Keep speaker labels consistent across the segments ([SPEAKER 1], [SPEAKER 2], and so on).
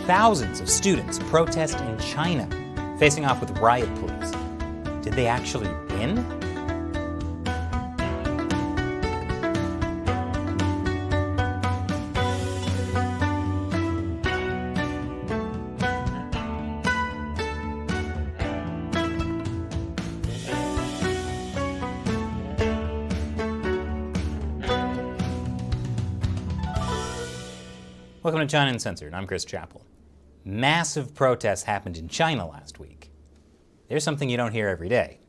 [SPEAKER 1] thousands of students protest in China, facing off with riot police. Did they actually win? Welcome to China Uncensored. I'm Chris Chappell. Massive protests happened in China last week. There's something you don't hear every day.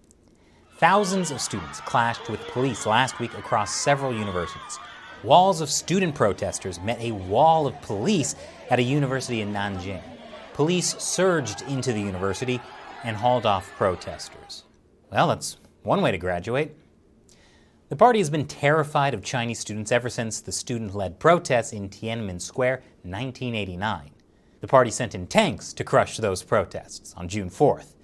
[SPEAKER 1] Thousands of students clashed with police last week across several universities. Walls of student protesters met a wall of police at a university in Nanjing. Police surged into the university and hauled off protesters. Well, that's one way to graduate. The party has been terrified of Chinese students ever since the student-led protests in Tiananmen Square in 1989. The party sent in tanks to crush those protests on June 4th.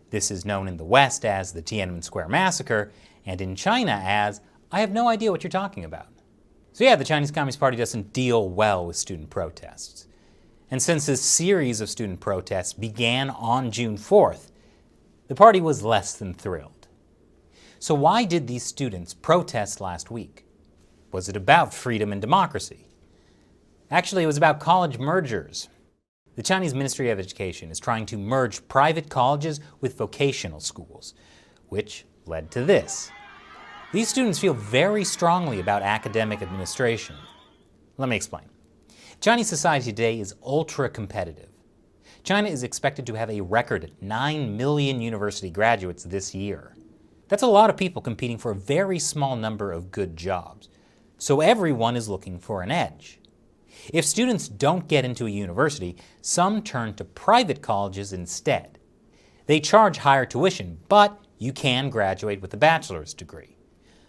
[SPEAKER 1] This is known in the West as the Tiananmen Square Massacre, and in China as, I have no idea what you're talking about. So yeah, the Chinese Communist Party doesn't deal well with student protests. And since this series of student protests began on June 4th, the party was less than thrilled. So why did these students protest last week? Was it about freedom and democracy? Actually, it was about college mergers. The Chinese Ministry of Education is trying to merge private colleges with vocational schools, which led to this. These students feel very strongly about academic administration. Let me explain. Chinese society today is ultra-competitive. China is expected to have a record 9 million university graduates this year. That's a lot of people competing for a very small number of good jobs. So everyone is looking for an edge. If students don't get into a university, some turn to private colleges instead. They charge higher tuition, but you can graduate with a bachelor's degree.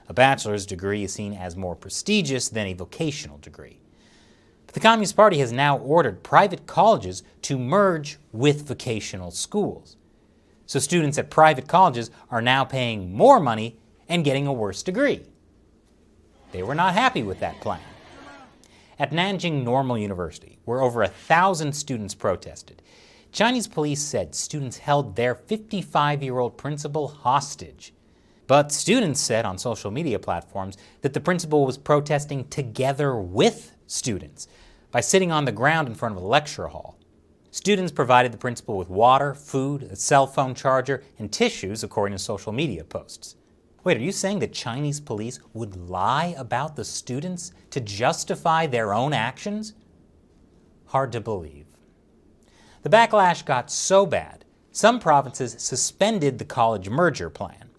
[SPEAKER 1] A bachelor's degree is seen as more prestigious than a vocational degree. But the Communist Party has now ordered private colleges to merge with vocational schools. So students at private colleges are now paying more money and getting a worse degree. They were not happy with that plan. At Nanjing Normal University, where over 1,000 students protested, Chinese police said students held their 55-year-old principal hostage. But students said on social media platforms that the principal was protesting together with students by sitting on the ground in front of a lecture hall. Students provided the principal with water, food, a cell phone charger, and tissues, according to social media posts. Wait, are you saying that Chinese police would lie about the students to justify their own actions? Hard to believe. The backlash got so bad, some provinces suspended the college merger plan.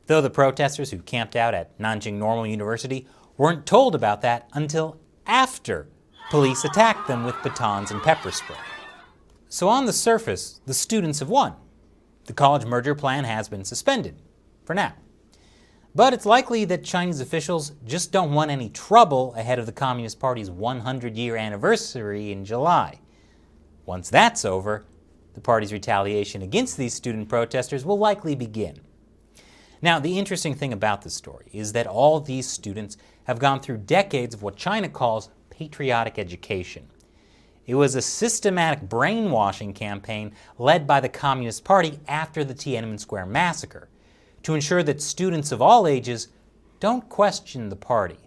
[SPEAKER 1] Though the protesters who camped out at Nanjing Normal University weren't told about that until after police attacked them with batons and pepper spray. So on the surface, the students have won. The college merger plan has been suspended, for now. But it's likely that Chinese officials just don't want any trouble ahead of the Communist Party's 100-year anniversary in July. Once that's over, the party's retaliation against these student protesters will likely begin. Now, the interesting thing about this story is that all these students have gone through decades of what China calls patriotic education. It was a systematic brainwashing campaign led by the Communist Party after the Tiananmen Square Massacre to ensure that students of all ages don't question the party.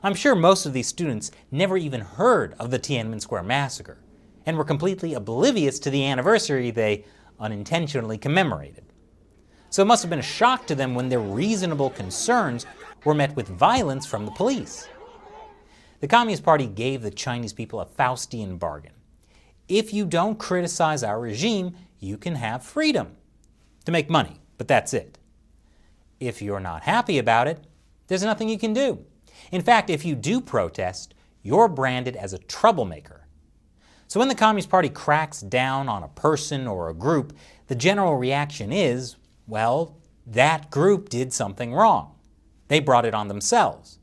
[SPEAKER 1] I'm sure most of these students never even heard of the Tiananmen Square Massacre and were completely oblivious to the anniversary they unintentionally commemorated. So it must have been a shock to them when their reasonable concerns were met with violence from the police. The Communist Party gave the Chinese people a Faustian bargain. If you don't criticize our regime, you can have freedom to make money, but that's it. If you're not happy about it, there's nothing you can do. In fact, if you do protest, you're branded as a troublemaker. So when the Communist Party cracks down on a person or a group, the general reaction is, well, that group did something wrong. They brought it on themselves.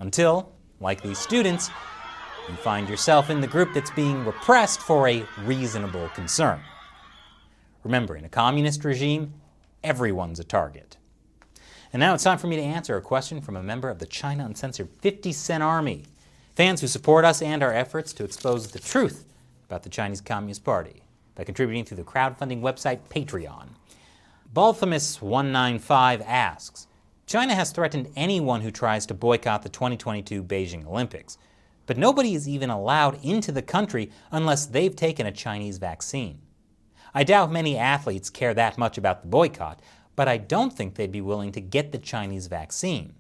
[SPEAKER 1] Until, like these students, you find yourself in the group that's being repressed for a reasonable concern. Remember, in a communist regime, everyone's a target. And now it's time for me to answer a question from a member of the China Uncensored 50 Cent Army, fans who support us and our efforts to expose the truth about the Chinese Communist Party by contributing through the crowdfunding website Patreon. Balthamus195 asks, China has threatened anyone who tries to boycott the 2022 Beijing Olympics, but nobody is even allowed into the country unless they've taken a Chinese vaccine. I doubt many athletes care that much about the boycott, but I don't think they'd be willing to get the Chinese vaccine,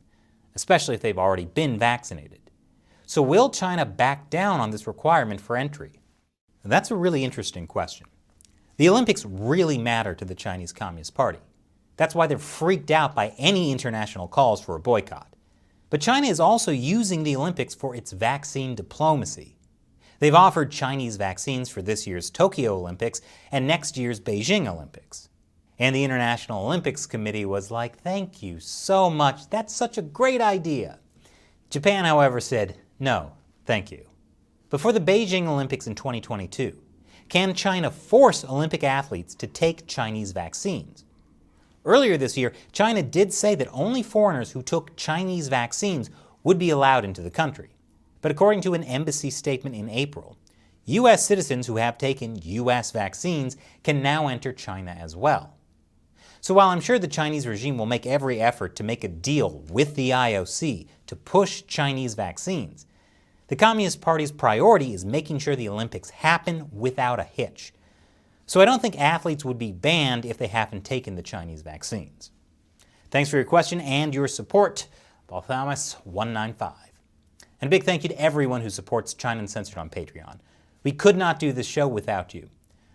[SPEAKER 1] especially if they've already been vaccinated. So will China back down on this requirement for entry? That's a really interesting question. The Olympics really matter to the Chinese Communist Party. That's why they're freaked out by any international calls for a boycott. But China is also using the Olympics for its vaccine diplomacy. They've offered Chinese vaccines for this year's Tokyo Olympics and next year's Beijing Olympics. And the International Olympics Committee was like, thank you so much, that's such a great idea. Japan, however, said, no, thank you. But for the Beijing Olympics in 2022, can China force Olympic athletes to take Chinese vaccines? Earlier this year, China did say that only foreigners who took Chinese vaccines would be allowed into the country. But according to an embassy statement in April, U.S. citizens who have taken U.S. vaccines can now enter China as well. So while I'm sure the Chinese regime will make every effort to make a deal with the IOC to push Chinese vaccines, the Communist Party's priority is making sure the Olympics happen without a hitch. So I don't think athletes would be banned if they haven't taken the Chinese vaccines. Thanks for your question and your support, Balthamus195. And a big thank you to everyone who supports China Uncensored on Patreon. We could not do this show without you.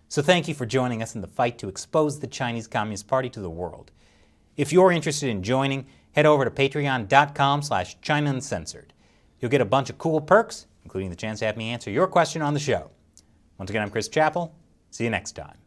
[SPEAKER 1] So thank you for joining us in the fight to expose the Chinese Communist Party to the world. If you're interested in joining, head over to patreon.com/China Uncensored. You'll get a bunch of cool perks, including the chance to have me answer your question on the show. Once again, I'm Chris Chappell. See you next time.